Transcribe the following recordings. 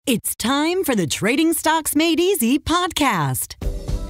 It's time for the Trading Stocks Made Easy podcast.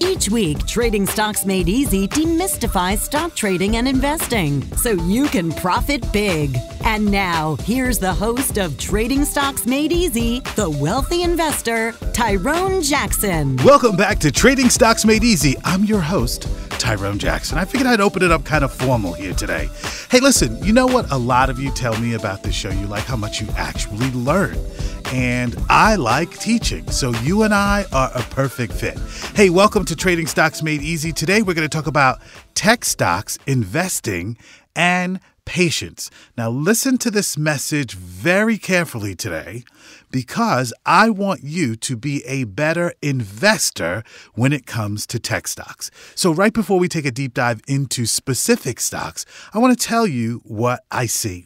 Each week, Trading Stocks Made Easy demystifies stock trading and investing so you can profit big. And now, here's the host of Trading Stocks Made Easy, the wealthy investor, Tyrone Jackson. Welcome back to Trading Stocks Made Easy. I'm your host, Tyrone Jackson. I figured I'd open it up kind of formal here today. Hey, listen, you know what a lot of you tell me about this show? You like how much you actually learn. And I like teaching, so you and I are a perfect fit. Hey, welcome to Trading Stocks Made Easy. Today, we're going to talk about tech stocks, investing, and patience. Now, listen to this message very carefully today because I want you to be a better investor when it comes to tech stocks. So right before we take a deep dive into specific stocks, I want to tell you what I see.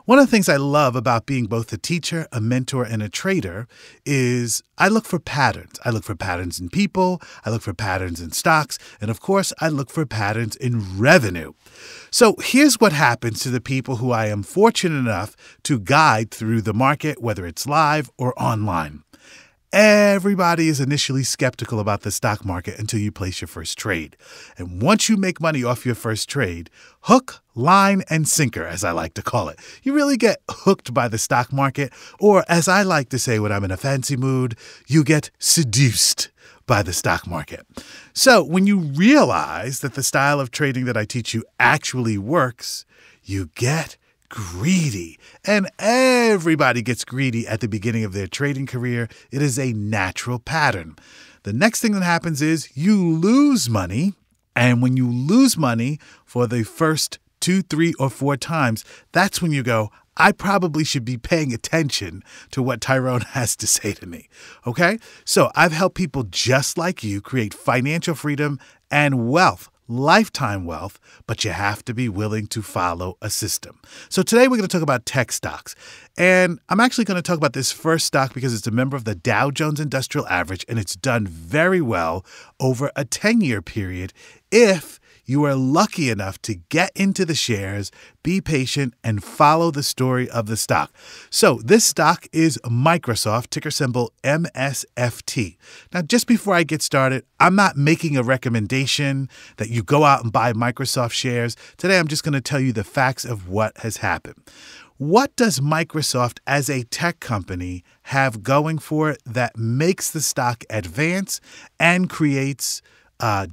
One of the things I love about being both a teacher, a mentor, and a trader is I look for patterns. I look for patterns in people, I look for patterns in stocks, and of course, I look for patterns in revenue. So here's what happens to the people who I am fortunate enough to guide through the market, whether it's live or online. Everybody is initially skeptical about the stock market until you place your first trade. And once you make money off your first trade, hook, line, and sinker, as I like to call it, you really get hooked by the stock market, or as I like to say when I'm in a fancy mood, you get seduced by the stock market. So when you realize that the style of trading that I teach you actually works, you get greedy. And everybody gets greedy at the beginning of their trading career. It is a natural pattern. The next thing that happens is you lose money. And when you lose money for the first 2, 3, or 4 times, that's when you go, I probably should be paying attention to what Tyrone has to say to me. Okay? So I've helped people just like you create financial freedom and wealth, lifetime wealth, but you have to be willing to follow a system. So today we're going to talk about tech stocks. And I'm actually going to talk about this first stock because it's a member of the Dow Jones Industrial Average, and it's done very well over a 10-year period if you are lucky enough to get into the shares, be patient, and follow the story of the stock. So this stock is Microsoft, ticker symbol MSFT. Now, just before I get started, I'm not making a recommendation that you go out and buy Microsoft shares. Today, I'm just going to tell you the facts of what has happened. What does Microsoft as a tech company have going for it that makes the stock advance and creates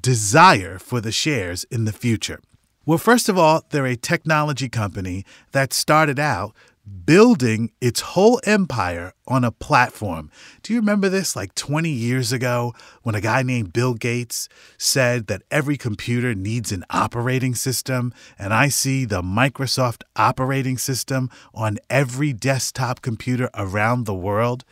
desire for the shares in the future? Well, first of all, they're a technology company that started out building its whole empire on a platform. Do you remember this? Like 20 years ago when a guy named Bill Gates said that every computer needs an operating system, and I see the Microsoft operating system on every desktop computer around the world.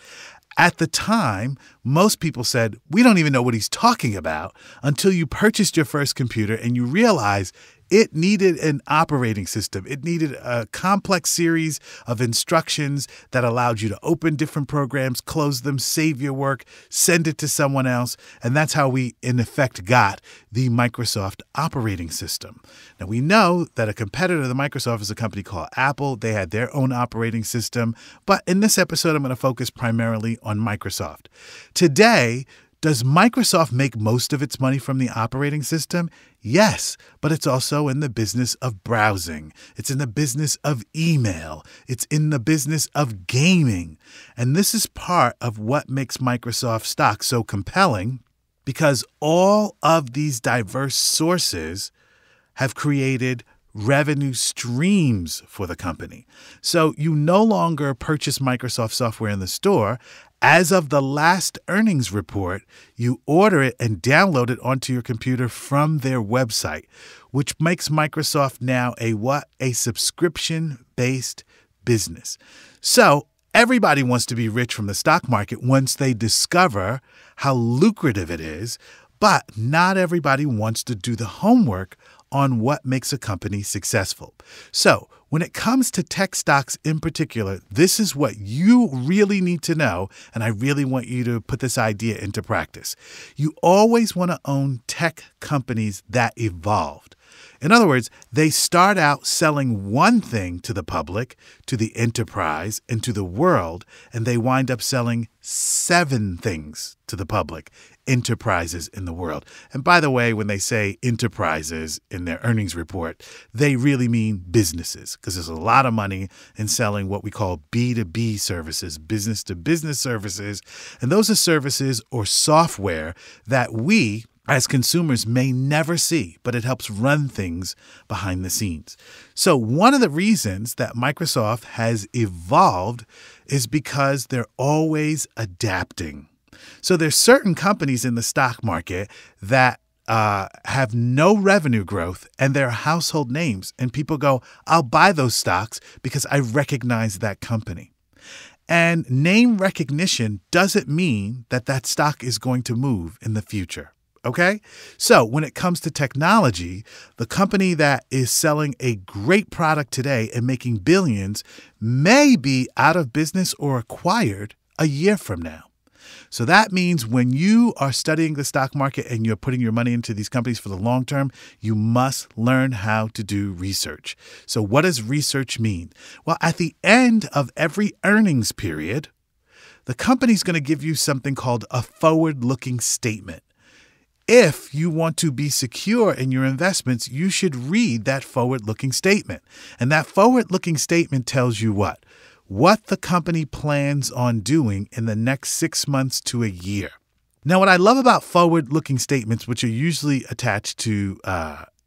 At the time, most people said, we don't even know what he's talking about until you purchased your first computer and you realize it needed an operating system. It needed a complex series of instructions that allowed you to open different programs, close them, save your work, send it to someone else. And that's how we, in effect, got the Microsoft operating system. Now, we know that a competitor to Microsoft is a company called Apple. They had their own operating system. But in this episode, I'm going to focus primarily on Microsoft. Today, does Microsoft make most of its money from the operating system? Yes, but it's also in the business of browsing. It's in the business of email. It's in the business of gaming. And this is part of what makes Microsoft stock so compelling because all of these diverse sources have created revenue streams for the company. So you no longer purchase Microsoft software in the store. As of the last earnings report, you order it and download it onto your computer from their website, which makes Microsoft now a subscription-based business. So everybody wants to be rich from the stock market once they discover how lucrative it is, but not everybody wants to do the homework on what makes a company successful. So when it comes to tech stocks in particular, this is what you really need to know, and I really want you to put this idea into practice. You always want to own tech companies that evolved. In other words, they start out selling one thing to the public, to the enterprise, and to the world, and they wind up selling 7 things to the public, enterprises in the world. And by the way, when they say enterprises in their earnings report, they really mean businesses, because there's a lot of money in selling what we call B2B services, business-to-business services. And those are services or software that we, as consumers, may never see, but it helps run things behind the scenes. So one of the reasons that Microsoft has evolved is because they're always adapting. So there's certain companies in the stock market that have no revenue growth and they're household names. And people go, I'll buy those stocks because I recognize that company. And name recognition doesn't mean that that stock is going to move in the future. Okay? So when it comes to technology, the company that is selling a great product today and making billions may be out of business or acquired a year from now. So that means when you are studying the stock market and you're putting your money into these companies for the long term, you must learn how to do research. So what does research mean? Well, at the end of every earnings period, the company's going to give you something called a forward-looking statement. If you want to be secure in your investments, you should read that forward-looking statement. And that forward-looking statement tells you what? What the company plans on doing in the next 6 months to a year. Now, what I love about forward-looking statements, which are usually attached to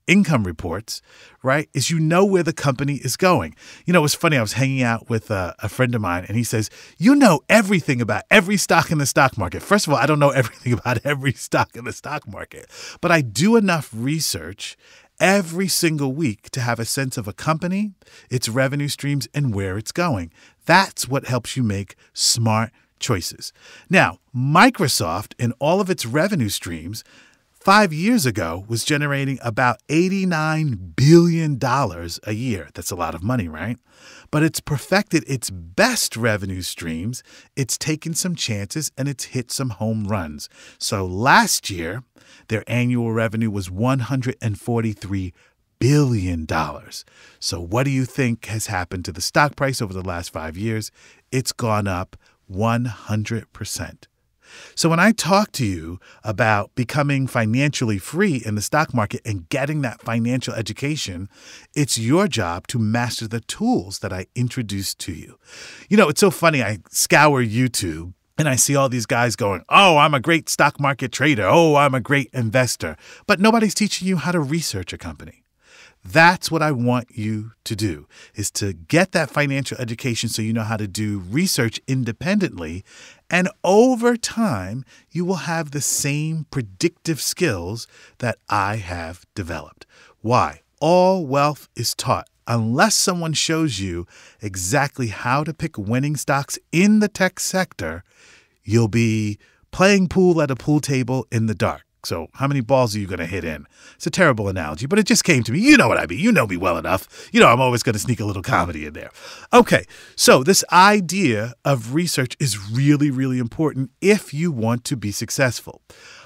income reports, right, is you know where the company is going. You know, it was funny. I was hanging out with a friend of mine, and he says, you know everything about every stock in the stock market. First of all, I don't know everything about every stock in the stock market, but I do enough research every single week to have a sense of a company, its revenue streams, and where it's going. That's what helps you make smart choices. Now, Microsoft, in all of its revenue streams, 5 years ago was generating about $89 billion a year. That's a lot of money, right? But it's perfected its best revenue streams. It's taken some chances and it's hit some home runs. So last year, their annual revenue was $143 billion. So what do you think has happened to the stock price over the last 5 years? It's gone up 100%. So when I talk to you about becoming financially free in the stock market and getting that financial education, it's your job to master the tools that I introduced to you. You know, it's so funny. I scour YouTube and I see all these guys going, oh, I'm a great stock market trader. Oh, I'm a great investor. But nobody's teaching you how to research a company. That's what I want you to do, is to get that financial education so you know how to do research independently. And over time, you will have the same predictive skills that I have developed. Why? All wealth is taught. Unless someone shows you exactly how to pick winning stocks in the tech sector, you'll be playing pool at a pool table in the dark. So how many balls are you going to hit in? It's a terrible analogy, but it just came to me. You know what I mean. You know me well enough. You know I'm always going to sneak a little comedy in there. Okay, so this idea of research is really, really important if you want to be successful.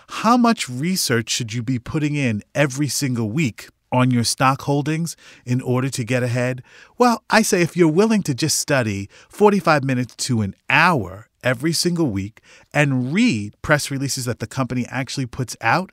How much research should you be putting in every single week on your stock holdings in order to get ahead? Well, I say if you're willing to just study 45 minutes to an hour every single week and read press releases that the company actually puts out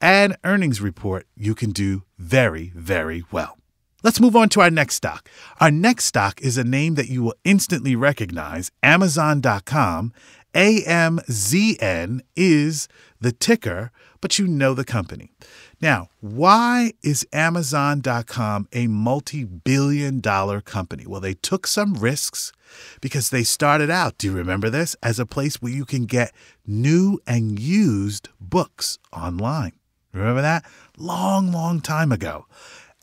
and earnings report, you can do very, very well. Let's move on to our next stock. Our next stock is a name that you will instantly recognize, Amazon.com. AMZN is the ticker, but you know the company. Now, why is Amazon.com a multi-billion-dollar company? Well, they took some risks because they started out, do you remember this, as a place where you can get new and used books online. Remember that? Long, long time ago.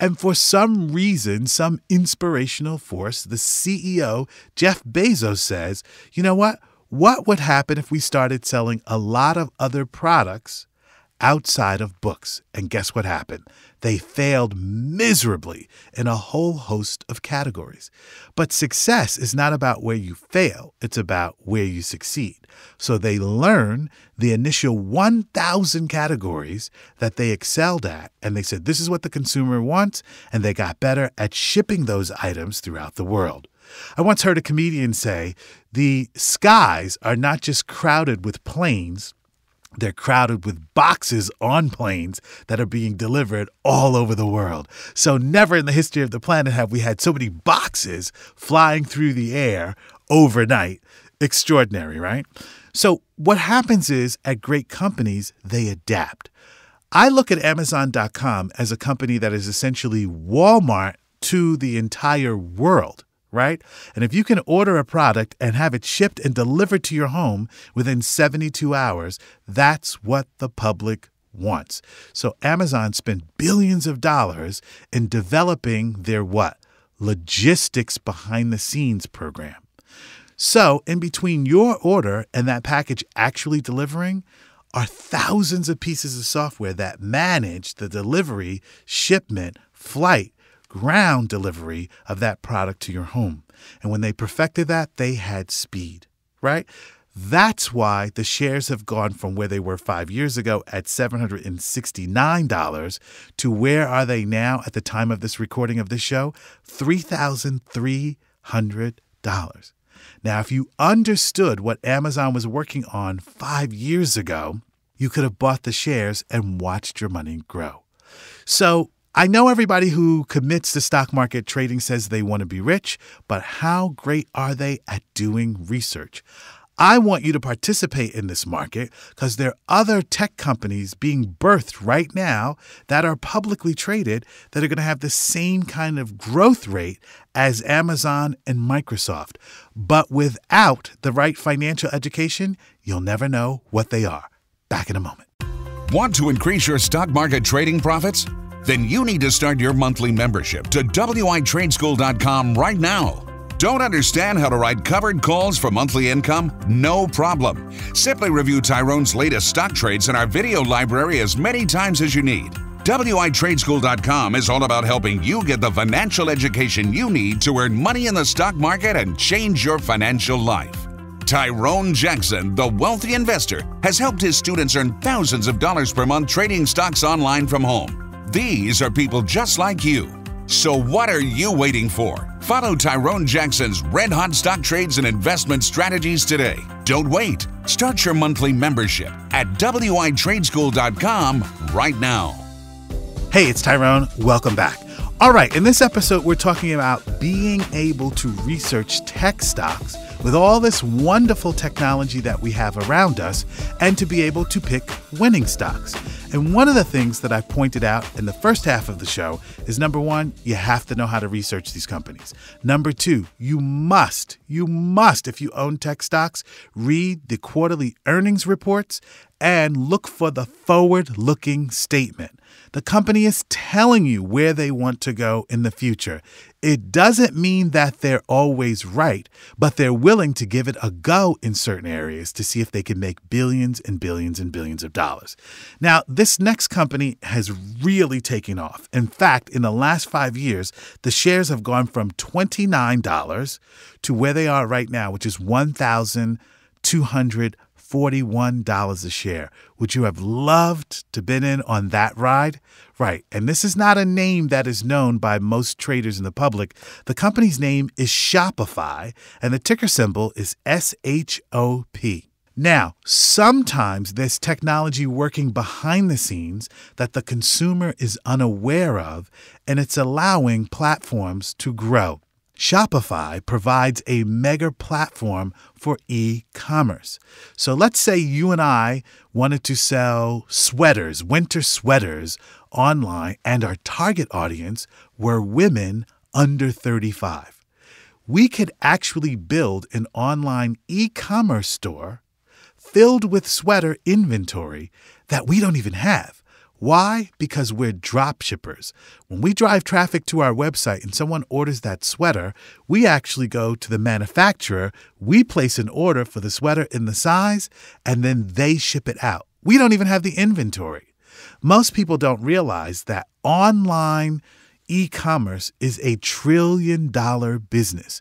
And for some reason, some inspirational force, the CEO, Jeff Bezos, says, you know what? What would happen if we started selling a lot of other products outside of books. And guess what happened? They failed miserably in a whole host of categories. But success is not about where you fail. It's about where you succeed. So they learn the initial 1,000 categories that they excelled at. And they said, this is what the consumer wants. And they got better at shipping those items throughout the world. I once heard a comedian say, the skies are not just crowded with planes, they're crowded with boxes on planes that are being delivered all over the world. So never in the history of the planet have we had so many boxes flying through the air overnight. Extraordinary, right? So what happens is at great companies, they adapt. I look at Amazon.com as a company that is essentially Walmart to the entire world. Right? And if you can order a product and have it shipped and delivered to your home within 72 hours, that's what the public wants. So Amazon spent billions of dollars in developing their what? Logistics behind the scenes program. So in between your order and that package actually delivering are thousands of pieces of software that manage the delivery, shipment, flight, ground delivery of that product to your home. And when they perfected that, they had speed, right? That's why the shares have gone from where they were 5 years ago at $769 to where are they now at the time of this recording of this show? $3,300. Now, if you understood what Amazon was working on 5 years ago, you could have bought the shares and watched your money grow. So I know everybody who commits to stock market trading says they want to be rich, but how great are they at doing research? I want you to participate in this market because there are other tech companies being birthed right now that are publicly traded that are going to have the same kind of growth rate as Amazon and Microsoft. But without the right financial education, you'll never know what they are. Back in a moment. Want to increase your stock market trading profits? Then you need to start your monthly membership to WITradeschool.com right now. Don't understand how to write covered calls for monthly income? No problem. Simply review Tyrone's latest stock trades in our video library as many times as you need. WITradeschool.com is all about helping you get the financial education you need to earn money in the stock market and change your financial life. Tyrone Jackson, the wealthy investor, has helped his students earn thousands of dollars per month trading stocks online from home. These are people just like you. So what are you waiting for? Follow Tyrone Jackson's red-hot stock trades and investment strategies today. Don't wait. Start your monthly membership at WITradeschool.com right now. Hey, it's Tyrone. Welcome back. All right, in this episode, we're talking about being able to research tech stocks with all this wonderful technology that we have around us and to be able to pick winning stocks. And one of the things that I pointed out in the first half of the show is, number one, you have to know how to research these companies. Number two, you must, if you own tech stocks, read the quarterly earnings reports and look for the forward-looking statement. The company is telling you where they want to go in the future. It doesn't mean that they're always right, but they're willing to give it a go in certain areas to see if they can make billions and billions and billions of dollars. Now, this next company has really taken off. In fact, in the last 5 years, the shares have gone from $29 to where they are right now, which is $1,241 a share. Would you have loved to been in on that ride? Right. And this is not a name that is known by most traders in the public. The company's name is Shopify, and the ticker symbol is SHOP. Now, sometimes there's technology working behind the scenes that the consumer is unaware of, and it's allowing platforms to grow. Shopify provides a mega platform for e-commerce. So let's say you and I wanted to sell sweaters, winter sweaters online, and our target audience were women under 35. We could actually build an online e-commerce store filled with sweater inventory that we don't even have. Why? Because we're drop shippers. When we drive traffic to our website and someone orders that sweater, we actually go to the manufacturer, we place an order for the sweater in the size, and then they ship it out. We don't even have the inventory. Most people don't realize that online e-commerce is a $1 trillion business.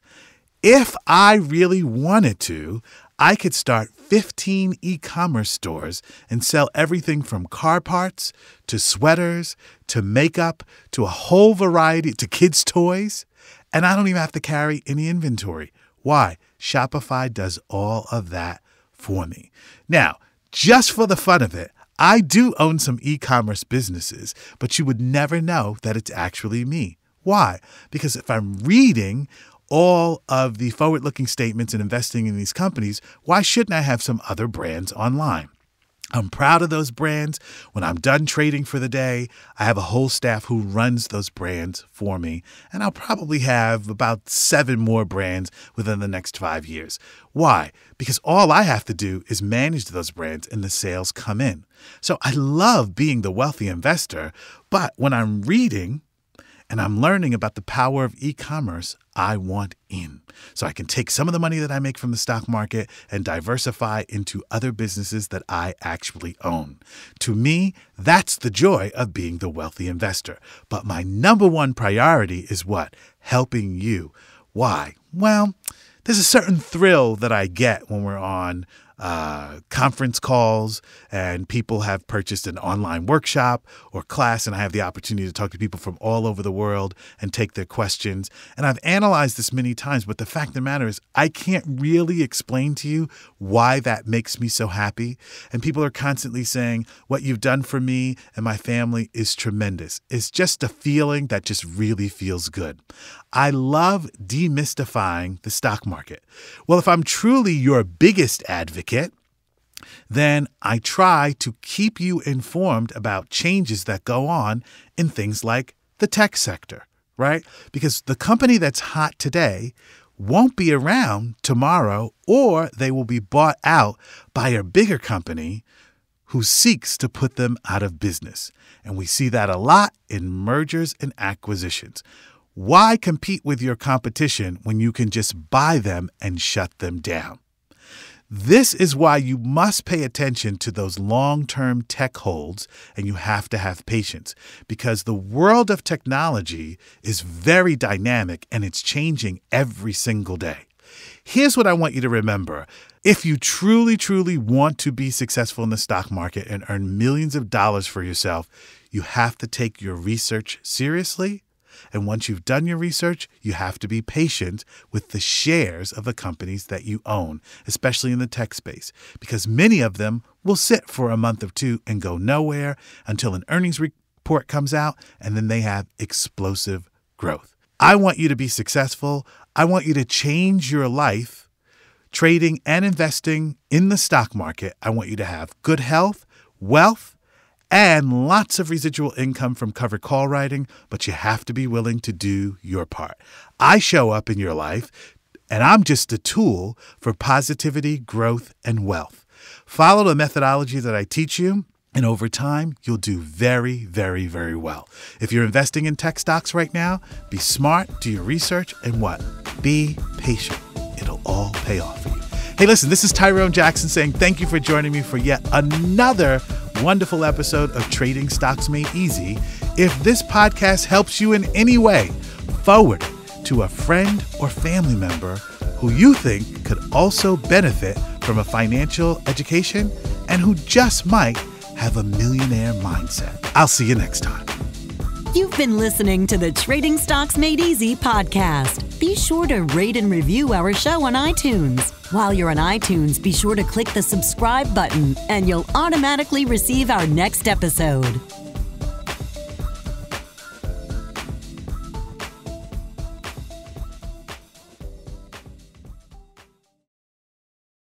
If I really wanted to, I could start 15 e-commerce stores and sell everything from car parts to sweaters to makeup to a whole variety to kids' toys. And I don't even have to carry any inventory. Why? Shopify does all of that for me. Now, just for the fun of it, I do own some e-commerce businesses, but you would never know that it's actually me. Why? Because if I'm reading all of the forward-looking statements and investing in these companies, why shouldn't I have some other brands online? I'm proud of those brands. When I'm done trading for the day, I have a whole staff who runs those brands for me. And I'll probably have about 7 more brands within the next 5 years. Why? Because all I have to do is manage those brands and the sales come in. So I love being the wealthy investor, but when I'm reading and I'm learning about the power of e-commerce, I want in. So I can take some of the money that I make from the stock market and diversify into other businesses that I actually own. To me, that's the joy of being the wealthy investor. But my number one priority is what? Helping you. Why? Well, there's a certain thrill that I get when we're on conference calls and people have purchased an online workshop or class, and I have the opportunity to talk to people from all over the world and take their questions. And I've analyzed this many times, but the fact of the matter is I can't really explain to you why that makes me so happy. And people are constantly saying, what you've done for me and my family is tremendous. It's just a feeling that just really feels good. I love demystifying the stock market. Well, if I'm truly your biggest advocate, then I try to keep you informed about changes that go on in things like the tech sector, right? Because the company that's hot today won't be around tomorrow, or they will be bought out by a bigger company who seeks to put them out of business. And we see that a lot in mergers and acquisitions. Why compete with your competition when you can just buy them and shut them down? This is why you must pay attention to those long-term tech holds, and you have to have patience because the world of technology is very dynamic and it's changing every single day. Here's what I want you to remember. If you truly, truly want to be successful in the stock market and earn millions of dollars for yourself, you have to take your research seriously. And once you've done your research, you have to be patient with the shares of the companies that you own, especially in the tech space, because many of them will sit for a month or two and go nowhere until an earnings report comes out, and then they have explosive growth. I want you to be successful. I want you to change your life trading and investing in the stock market. I want you to have good health, wealth, and lots of residual income from covered call writing, but you have to be willing to do your part. I show up in your life, and I'm just a tool for positivity, growth, and wealth. Follow the methodology that I teach you, and over time, you'll do very, very, very well. If you're investing in tech stocks right now, be smart, do your research, and what? Be patient. It'll all pay off for you. Hey, listen, this is Tyrone Jackson saying thank you for joining me for yet another wonderful episode of Trading Stocks Made Easy. If this podcast helps you in any way, forward it to a friend or family member who you think could also benefit from a financial education and who just might have a millionaire mindset. I'll see you next time. You've been listening to the Trading Stocks Made Easy podcast. Be sure to rate and review our show on iTunes. While you're on iTunes, be sure to click the subscribe button and you'll automatically receive our next episode.